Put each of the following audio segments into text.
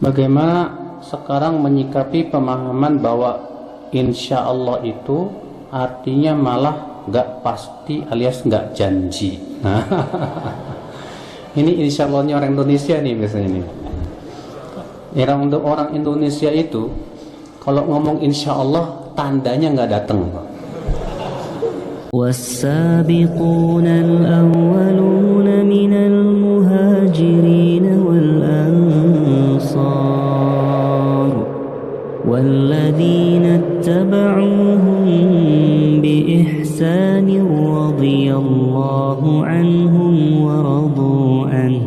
Bagaimana sekarang menyikapi pemahaman bahwa insya Allah itu artinya malah gak pasti alias gak janji. Nah, ini insya Allahnya orang Indonesia nih biasanya nih. Orang Indonesia itu kalau ngomong insya Allah tandanya gak datang. والسابقون الأولون من المهاجرين والأنصار والذين اتبعوهم بإحسان رضي الله عنهم ورضوا عنه.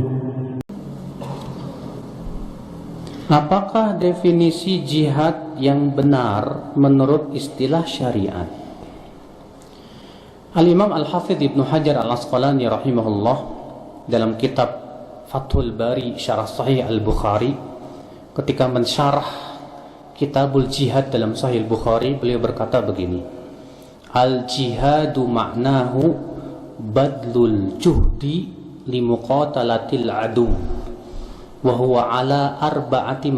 Apakah definisi jihad yang benar menurut istilah syariat? Al-Imam Al-Hafidh Ibnu Hajar Al-Asqalani rahimahullah dalam kitab Fathul Bari Syarah Sahih Al-Bukhari ketika mensyarah Kitabul Jihad dalam Sahih Al-Bukhari, beliau berkata begini: Al-jihadu ma'nahu badlul juhdi limuqatalatil adu wa huwa ala arba'i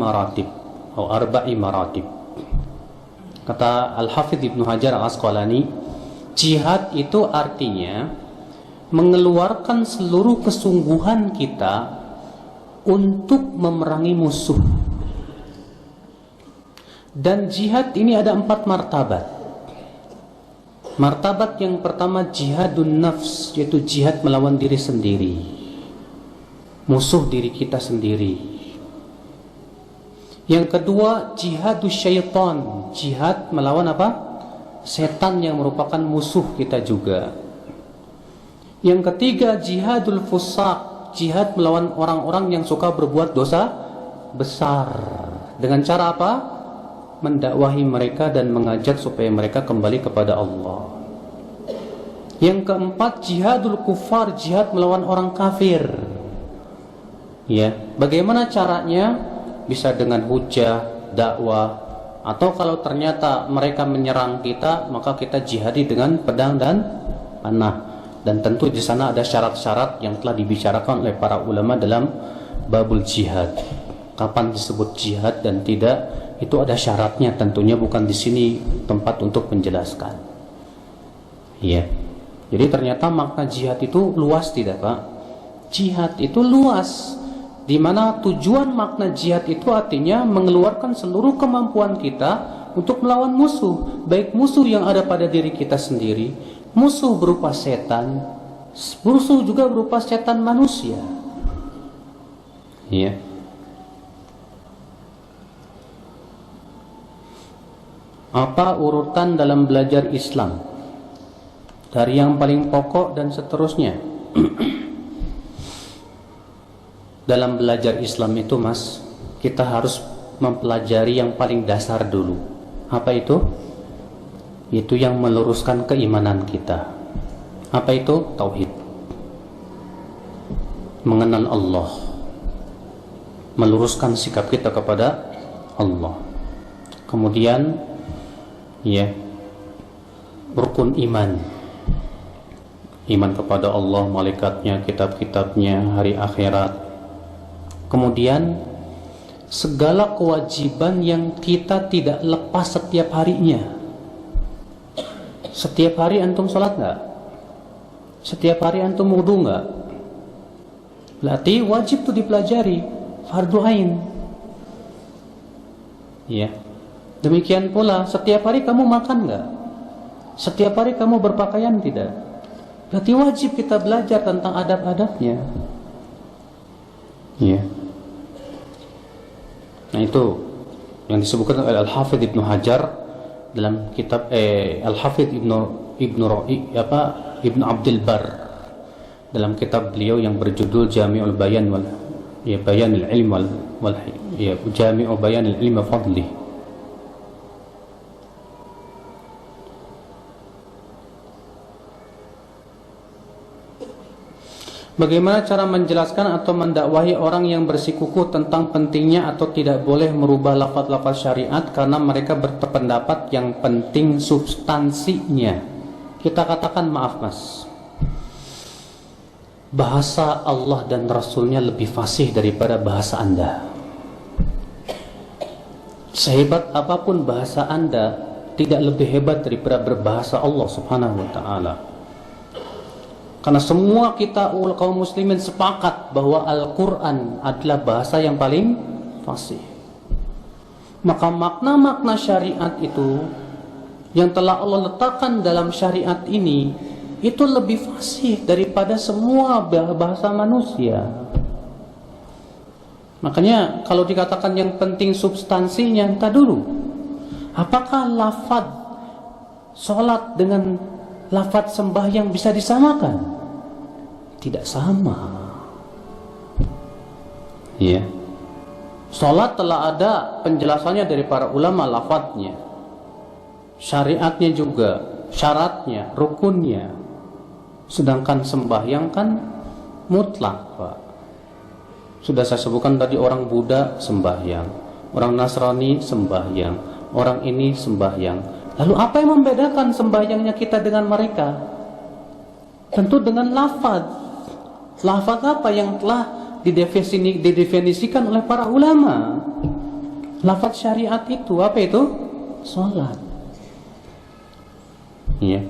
maratib. Kata Al-Hafidh Ibnu Hajar Al-Asqalani, jihad itu artinya mengeluarkan seluruh kesungguhan kita untuk memerangi musuh. Dan jihad ini ada 4 martabat. Martabat yang pertama jihadun nafs, yaitu jihad melawan diri sendiri, musuh diri kita sendiri. Yang kedua jihadus syaitan, jihad melawan apa? Setan yang merupakan musuh kita juga. Yang ketiga jihadul fusaq, jihad melawan orang-orang yang suka berbuat dosa besar. Dengan cara apa? Mendakwahi mereka dan mengajak supaya mereka kembali kepada Allah. Yang keempat jihadul kufar, jihad melawan orang kafir. Ya, bagaimana caranya? Bisa dengan hujah, dakwah, atau kalau ternyata mereka menyerang kita, maka kita jihadi dengan pedang dan panah. Dan tentu di sana ada syarat-syarat yang telah dibicarakan oleh para ulama dalam babul jihad. Kapan disebut jihad dan tidak, itu ada syaratnya, tentunya bukan di sini tempat untuk menjelaskan. Iya. Jadi ternyata makna jihad itu luas, tidak Pak? Jihad itu luas, di mana tujuan makna jihad itu artinya mengeluarkan seluruh kemampuan kita untuk melawan musuh, baik musuh yang ada pada diri kita sendiri, musuh berupa setan, musuh juga berupa setan manusia. Iya. Apa urutan dalam belajar Islam? Dari yang paling pokok dan seterusnya. Dalam belajar Islam itu Mas, kita harus mempelajari yang paling dasar dulu. Apa itu? Itu yang meluruskan keimanan kita. Apa itu? Tauhid. Mengenal Allah, meluruskan sikap kita kepada Allah. Kemudian ya, rukun iman, iman kepada Allah, malaikatnya, kitab-kitabnya, hari akhirat. Kemudian segala kewajiban yang kita tidak lepas setiap harinya. Setiap hari antum sholat nggak? Setiap hari antum wudu nggak? Berarti wajib tuh dipelajari, fardu ain. Ya. Demikian pula setiap hari kamu makan nggak? Setiap hari kamu berpakaian tidak? Berarti wajib kita belajar tentang adab-adabnya. Ya. Nah itu yang disebutkan oleh Al-Hafidh Ibnu Hajar dalam kitab Al-Hafidh Ibnu Abdul Bar dalam kitab beliau yang berjudul Jami'ul Bayan wal Bayanul Ilm wal Jami'u Bayanul Ilm wa Fadlih. Bagaimana cara menjelaskan atau mendakwahi orang yang bersikukuh tentang pentingnya atau tidak boleh merubah lafaz-lafaz syariat karena mereka berpendapat yang penting substansinya? Kita katakan, maaf Mas, bahasa Allah dan Rasulnya lebih fasih daripada bahasa Anda. Sehebat apapun bahasa Anda, tidak lebih hebat daripada berbahasa Allah Subhanahu wa taala. Karena semua kita kaum muslimin sepakat bahwa Al-Qur'an adalah bahasa yang paling fasih. Maka makna-makna syariat itu yang telah Allah letakkan dalam syariat ini itu lebih fasih daripada semua bahasa manusia. Makanya kalau dikatakan yang penting substansinya, entah dulu, apakah lafaz sholat dengan lafaz sembahyang bisa disamakan? Tidak sama. Ya. Sholat telah ada penjelasannya dari para ulama lafadznya, syariatnya juga, syaratnya, rukunnya. Sedangkan sembahyang kan mutlak, Pak. Sudah saya sebutkan tadi, orang Buddha sembahyang, orang Nasrani sembahyang, orang ini sembahyang. Lalu apa yang membedakan sembahyangnya kita dengan mereka? Tentu dengan lafaz. Lafaz apa yang telah didefinisikan oleh para ulama? Lafaz syariat itu apa itu? Salat. Iya.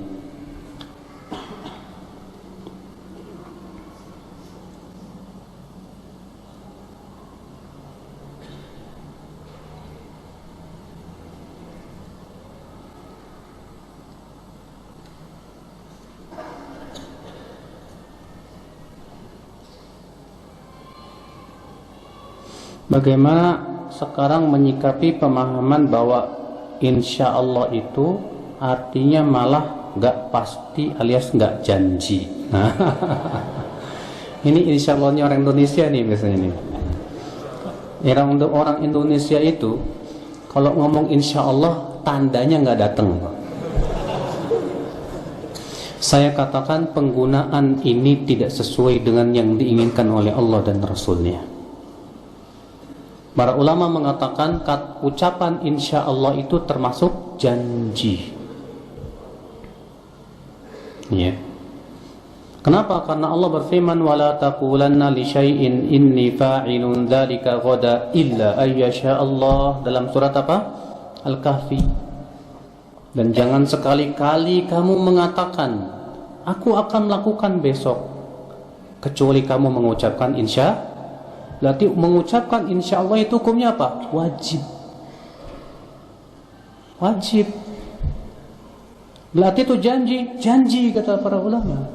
Bagaimana sekarang menyikapi pemahaman bahwa insya Allah itu artinya malah gak pasti alias gak janji. Nah, ini insya Allahnya orang Indonesia nih biasanya nih. Orang Indonesia itu kalau ngomong insya Allah tandanya gak datang. Saya katakan penggunaan ini tidak sesuai dengan yang diinginkan oleh Allah dan Rasulnya. Para ulama mengatakan ucapan insya Allah itu termasuk janji. Ya. Kenapa? Karena Allah berfirman, "Wala taqulanna li syai'in inni fa'ilun dzalika ghada illa ayyasha Allah," dalam surat apa? Al-Kahfi. Dan jangan sekali-kali kamu mengatakan, "Aku akan melakukan besok," kecuali kamu mengucapkan insya. Berarti mengucapkan insya Allah itu hukumnya apa? Wajib. Wajib. Berarti itu janji kata para ulama.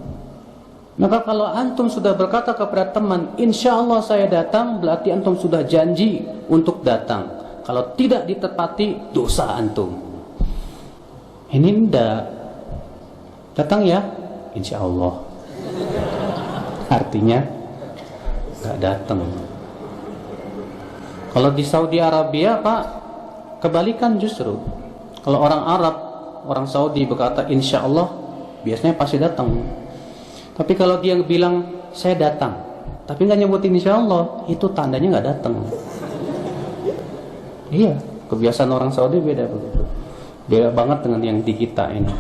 Maka kalau antum sudah berkata kepada teman, insya Allah saya datang, berarti antum sudah janji untuk datang. Kalau tidak ditepati, dosa antum. Ini enggak. Datang ya, insya Allah. Artinya enggak datang. Kalau di Saudi Arabia, Pak, kebalikan justru. Kalau orang Arab, orang Saudi berkata insya Allah, biasanya pasti datang. Tapi kalau dia bilang saya datang, tapi nggak nyebutin insya Allah, itu tandanya nggak datang. Iya, kebiasaan orang Saudi beda begitu. Beda banget dengan yang di kita ini.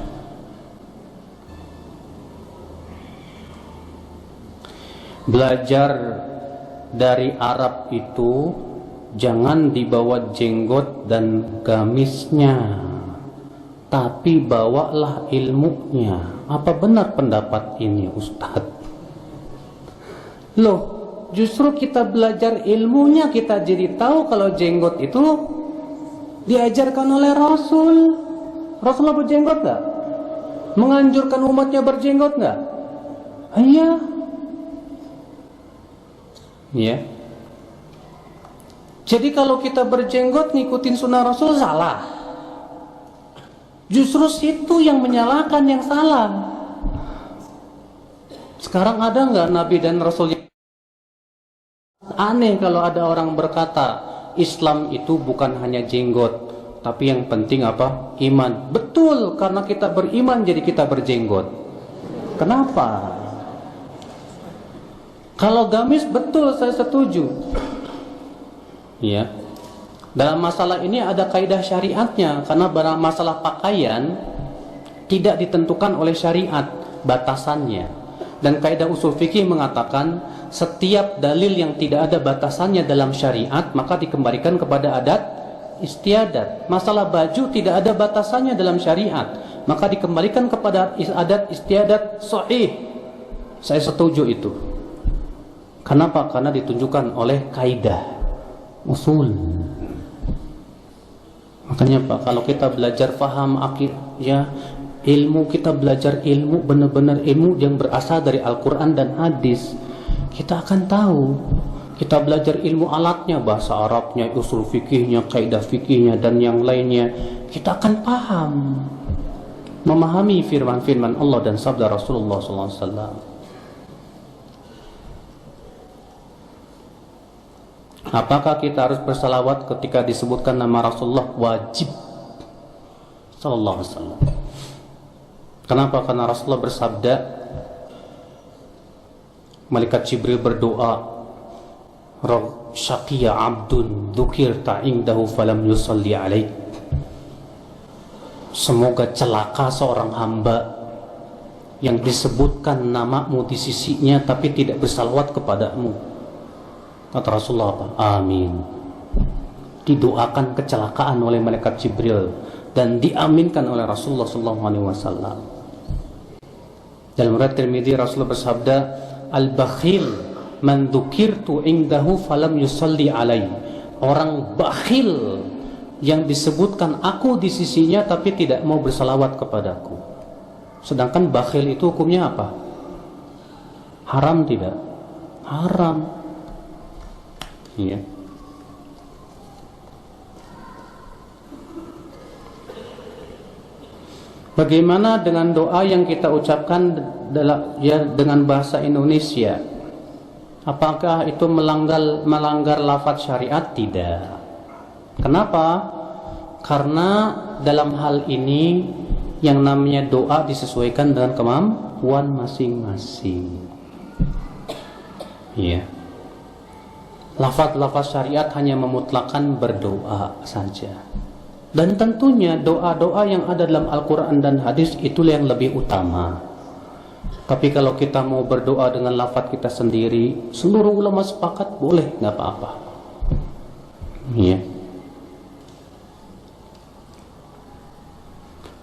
Belajar dari Arab itu jangan dibawa jenggot dan gamisnya, tapi bawalah ilmunya. Apa benar pendapat ini, Ustaz? Loh, justru kita belajar ilmunya, kita jadi tahu kalau jenggot itu diajarkan oleh Rasul. Rasulullah berjenggot gak? Menganjurkan umatnya berjenggot gak? Iya. Iya. Jadi kalau kita berjenggot ngikutin sunnah Rasul salah. Justru itu yang menyalahkan yang salah. Sekarang ada nggak Nabi dan Rasul yang aneh kalau ada orang berkata Islam itu bukan hanya jenggot, tapi yang penting apa? Iman. Betul, karena kita beriman jadi kita berjenggot. Kenapa? Kalau gamis betul, saya setuju. Ya. Dalam masalah ini ada kaidah syariatnya, karena barang masalah pakaian tidak ditentukan oleh syariat batasannya. Dan kaidah usul fikih mengatakan setiap dalil yang tidak ada batasannya dalam syariat maka dikembalikan kepada adat istiadat. Masalah baju tidak ada batasannya dalam syariat, maka dikembalikan kepada adat istiadat sahih. Saya setuju itu. Kenapa? Karena ditunjukkan oleh kaidah usul. Makanya Pak, kalau kita belajar paham ya, ilmu, kita belajar ilmu, benar-benar ilmu yang berasal dari Al-Quran dan hadis, kita akan tahu. Kita belajar ilmu alatnya, bahasa Arabnya, usul fikihnya, kaidah fikihnya, dan yang lainnya, kita akan paham, memahami firman-firman Allah dan sabda Rasulullah SAW. Apakah kita harus bersalawat ketika disebutkan nama Rasulullah? Wajib. Sallallahu alaihi wasallam. Kenapa? Karena Rasulullah bersabda, malaikat Jibril berdoa, syaqiya abdun dzukirta indahu falam yusalli alaik. Semoga celaka seorang hamba yang disebutkan namamu di sisinya tapi tidak bersalawat kepadamu. Kata Rasulullah apa? Amin. Didoakan kecelakaan oleh malaikat Jibril dan diaminkan oleh Rasulullah SAW. Dalam riwayat Tirmidzi, Rasulullah bersabda, al-bakhil man dzukirtu indahu falam yusalli alai. Orang bakhil yang disebutkan aku di sisinya tapi tidak mau bersalawat kepadaku. Sedangkan bakhil itu hukumnya apa? Haram tidak? Haram. Iya. Bagaimana dengan doa yang kita ucapkan dengan bahasa Indonesia? Apakah itu melanggar lafaz syariat? Tidak. Kenapa? Karena dalam hal ini yang namanya doa disesuaikan dengan kemampuan masing-masing. Iya. Lafaz-lafaz syariat hanya memutlakkan berdoa saja. Dan tentunya doa-doa yang ada dalam Al-Quran dan hadis itulah yang lebih utama. Tapi kalau kita mau berdoa dengan lafaz kita sendiri, seluruh ulama sepakat boleh, nggak apa-apa. Iya.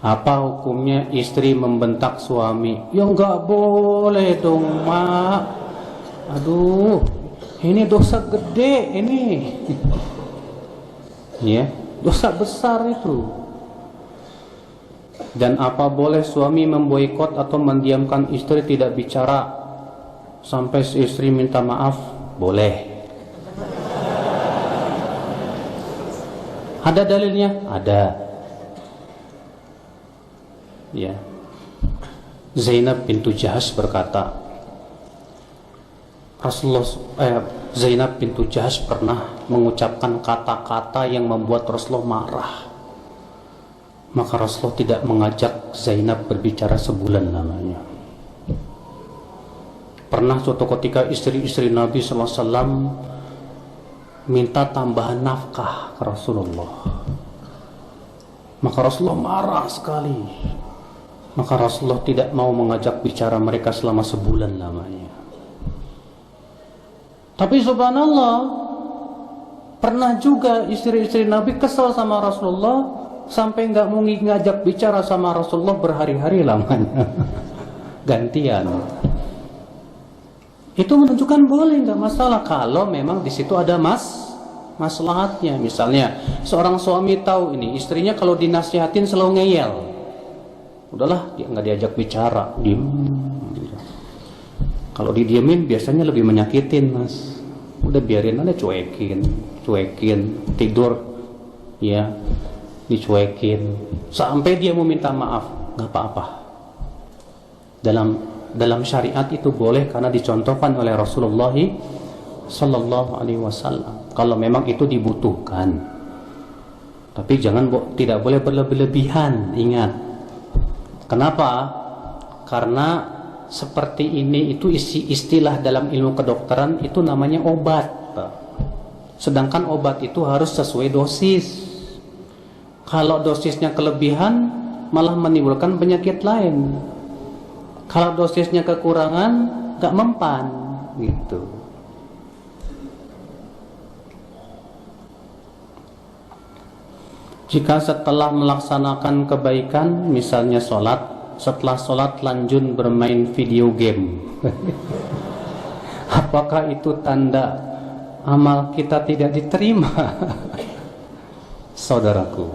Apa hukumnya istri membentak suami? Ya nggak boleh dong, Mak. Aduh, ini dosa gede ini. Ya, dosa besar itu. Dan apa boleh suami memboikot atau mendiamkan istri tidak bicara sampai si istri minta maaf? Boleh. Ada dalilnya? Ada. Ya. Zainab bintu Jahsh berkata, Zainab bintu Jahsh pernah mengucapkan kata-kata yang membuat Rasulullah marah. Maka Rasulullah tidak mengajak Zainab berbicara sebulan lamanya. Pernah suatu ketika istri-istri Nabi SAW minta tambahan nafkah ke Rasulullah. Maka Rasulullah marah sekali. Maka Rasulullah tidak mau mengajak bicara mereka selama sebulan lamanya. Tapi subhanallah, pernah juga istri-istri Nabi kesal sama Rasulullah sampai nggak mau ngajak bicara sama Rasulullah berhari-hari lamanya. Gantian. Itu menunjukkan boleh, nggak masalah kalau memang di situ ada maslahatnya. Misalnya seorang suami tahu ini istrinya kalau dinasihatin selalu ngeyel, udahlah dia nggak diajak bicara, diem. Kalau didiemin biasanya lebih menyakitin, Mas. Udah biarin aja, cuekin, tidur ya dicuekin sampai dia mau minta maaf, nggak apa-apa. Dalam syariat itu boleh karena dicontohkan oleh Rasulullah sallallahu alaihi wasallam kalau memang itu dibutuhkan. Tapi tidak boleh berlebihan, ingat. Kenapa? Karena seperti ini itu istilah dalam ilmu kedokteran itu namanya obat. Sedangkan obat itu harus sesuai dosis. Kalau dosisnya kelebihan malah menimbulkan penyakit lain. Kalau dosisnya kekurangan gak mempan gitu. Jika setelah melaksanakan kebaikan, misalnya sholat, setelah sholat lanjut bermain video game, apakah itu tanda amal kita tidak diterima? Saudaraku,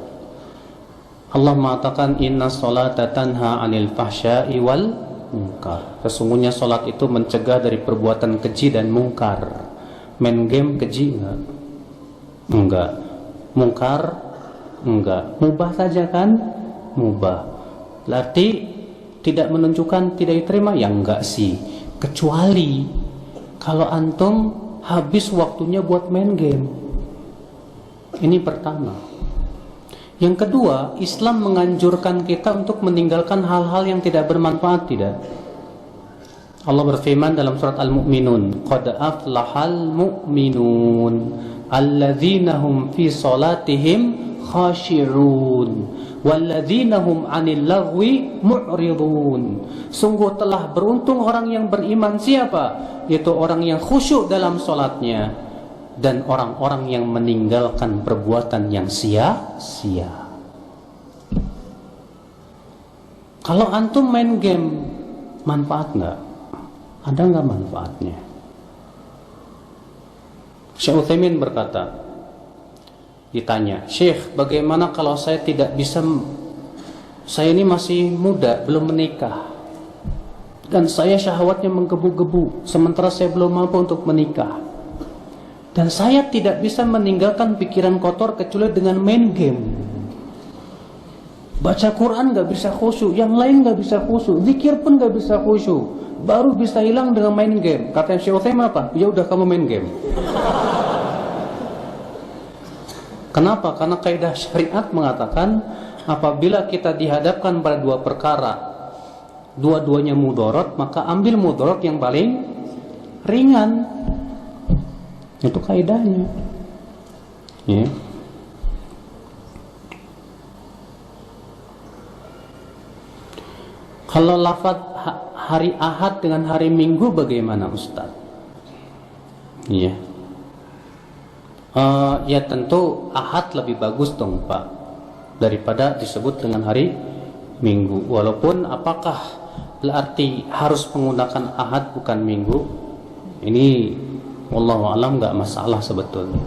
Allah mengatakan inna sholata tanha 'anil fahsya'i wal munkar. Sesungguhnya sholat itu mencegah dari perbuatan keji dan mungkar. Main game keji enggak? Enggak. Mungkar enggak. Mubah saja kan? Mubah. Berarti tidak menunjukkan tidak diterima? Ya enggak sih. Kecuali kalau antum habis waktunya buat main game. Ini pertama. Yang kedua, Islam menganjurkan kita untuk meninggalkan hal-hal yang tidak bermanfaat, tidak? Allah berfirman dalam surat Al-Mu'minun, qad aflahal mu'minun alladzina hum fi salatihim khashi'un walladzina hum 'anil lagwi mu'ridun. Sungguh telah beruntung orang yang beriman. Siapa? Yaitu orang yang khusyuk dalam salatnya dan orang-orang yang meninggalkan perbuatan yang sia-sia. Kalau antum main game, manfaat nggak? Ada nggak manfaatnya? Syekh Utsaimin berkata, ditanya, Syekh, bagaimana kalau saya tidak bisa, saya ini masih muda, belum menikah, dan saya syahwatnya menggebu-gebu, sementara saya belum mampu untuk menikah, dan saya tidak bisa meninggalkan pikiran kotor kecuali dengan main game. Baca Quran gak bisa khusyuk, yang lain gak bisa khusyuk, zikir pun gak bisa khusyuk, baru bisa hilang dengan main game. Kata Syekh Utsaimin apa? Ya udah, kamu main game. Kenapa? Karena kaidah syariat mengatakan apabila kita dihadapkan pada dua perkara, dua-duanya mudorot, maka ambil mudorot yang paling ringan. Itu kaidahnya. Ya. Kalau lafaz hari Ahad dengan hari Minggu bagaimana, Ustaz? Iya. Ya tentu Ahad lebih bagus dong, Pak, daripada disebut dengan hari Minggu. Walaupun apakah berarti harus menggunakan Ahad bukan Minggu? Ini wallahu alam nggak masalah sebetulnya.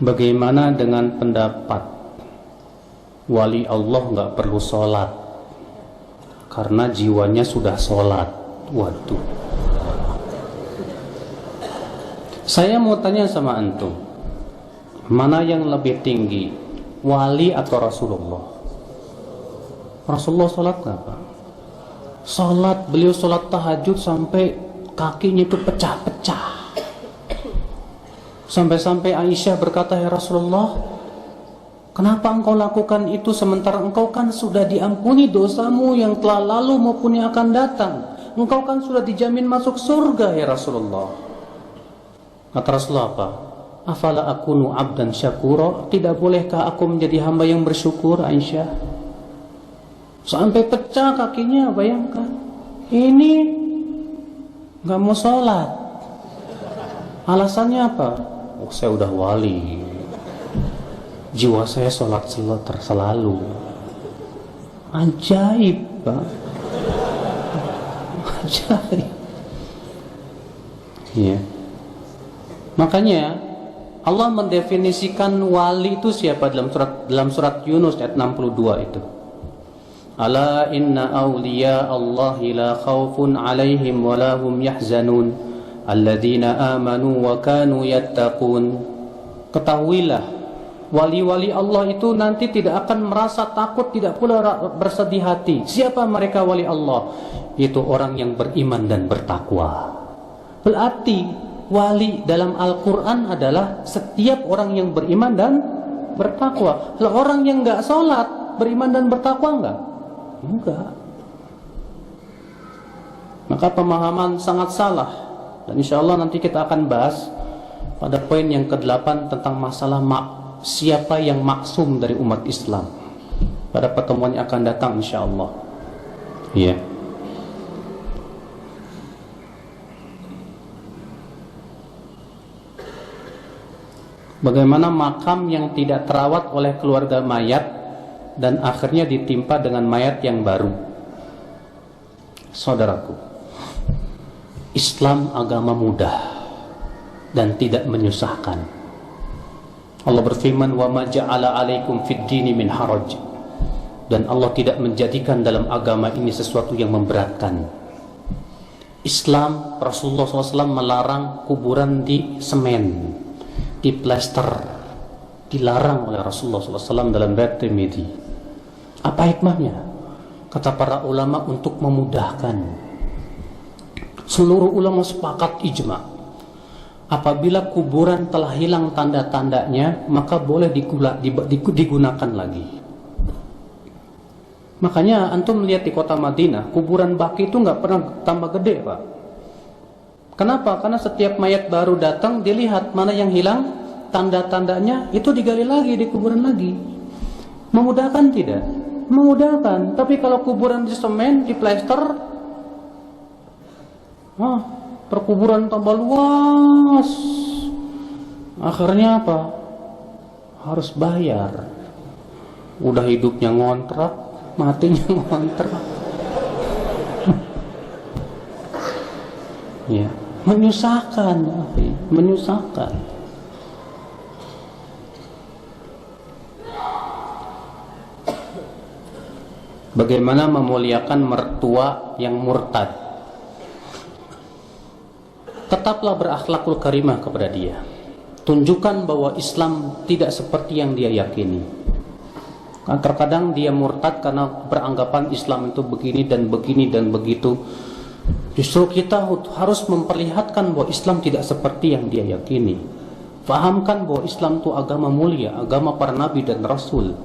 Bagaimana dengan pendapat wali Allah nggak perlu sholat karena jiwanya sudah sholat? Waduh. Saya mau tanya sama antum, mana yang lebih tinggi, wali atau Rasulullah? Rasulullah sholat nggak, Pak? Sholat, beliau sholat tahajud sampai kakinya itu pecah-pecah. Sampai-sampai Aisyah berkata, ya Rasulullah, kenapa engkau lakukan itu sementara engkau kan sudah diampuni dosamu yang telah lalu maupun yang akan datang? Engkau kan sudah dijamin masuk surga, ya Rasulullah. Kata Rasulullah apa? Afala akunu abdan syakura? Tidak bolehkah aku menjadi hamba yang bersyukur, Aisyah? Sampai pecah kakinya, bayangkan. Ini gak mau sholat. Alasannya apa? Oh, saya udah wali, jiwa saya sholat selalu. Ajaib, Pak. Ajaib. Iya. Makanya Allah mendefinisikan wali itu siapa dalam surat Yunus ayat 62 itu. Ala inna awliya Allahi la khawfun alaihim wa la hum yahzanun alladzina amanu wa kanu yattaqun. Ketahuilah, wali-wali Allah itu nanti tidak akan merasa takut, tidak pula bersedih hati. Siapa mereka wali Allah? Itu orang yang beriman dan bertakwa. Berarti wali dalam Al-Quran adalah setiap orang yang beriman dan bertakwa. Kalau orang yang gak sholat, beriman dan bertakwa enggak? Enggak. Maka pemahaman sangat salah. Dan insya Allah nanti kita akan bahas pada poin yang ke-8 tentang masalah siapa yang maksum dari umat Islam pada pertemuan yang akan datang insya Allah. Iya. Bagaimana makam yang tidak terawat oleh keluarga mayat dan akhirnya ditimpa dengan mayat yang baru. Saudaraku, Islam agama mudah dan tidak menyusahkan. Allah berfirman, "Wa ma ja'ala 'alaikum fid dini min haraj." Dan Allah tidak menjadikan dalam agama ini sesuatu yang memberatkan. Islam, Rasulullah SAW melarang kuburan di semen, di plester, dilarang oleh Rasulullah SAW dalam riwayat Tirmidzi. Apa hikmahnya? Kata para ulama, untuk memudahkan. Seluruh ulama sepakat ijma, apabila kuburan telah hilang tanda-tandanya, maka boleh digunakan lagi. Makanya antum melihat di kota Madinah, kuburan baki itu nggak pernah tambah gede, Pak. Kenapa? Karena setiap mayat baru datang, dilihat mana yang hilang tanda-tandanya, itu digali lagi, di kuburan lagi. Memudahkan tidak? Memudahkan. Tapi kalau kuburan di semen, di plester, perkuburan tambah luas. Akhirnya apa? Harus bayar. Udah hidupnya ngontrak, matinya ngontrak. Ya, menyusahkan, menyusahkan. Bagaimana memuliakan mertua yang murtad? Tetaplah berakhlakul karimah kepada dia. Tunjukkan bahwa Islam tidak seperti yang dia yakini. Terkadang dia murtad karena beranggapan Islam itu begini dan begini dan begitu. Justru kita harus memperlihatkan bahwa Islam tidak seperti yang dia yakini. Fahamkan bahwa Islam itu agama mulia, agama para nabi dan rasul.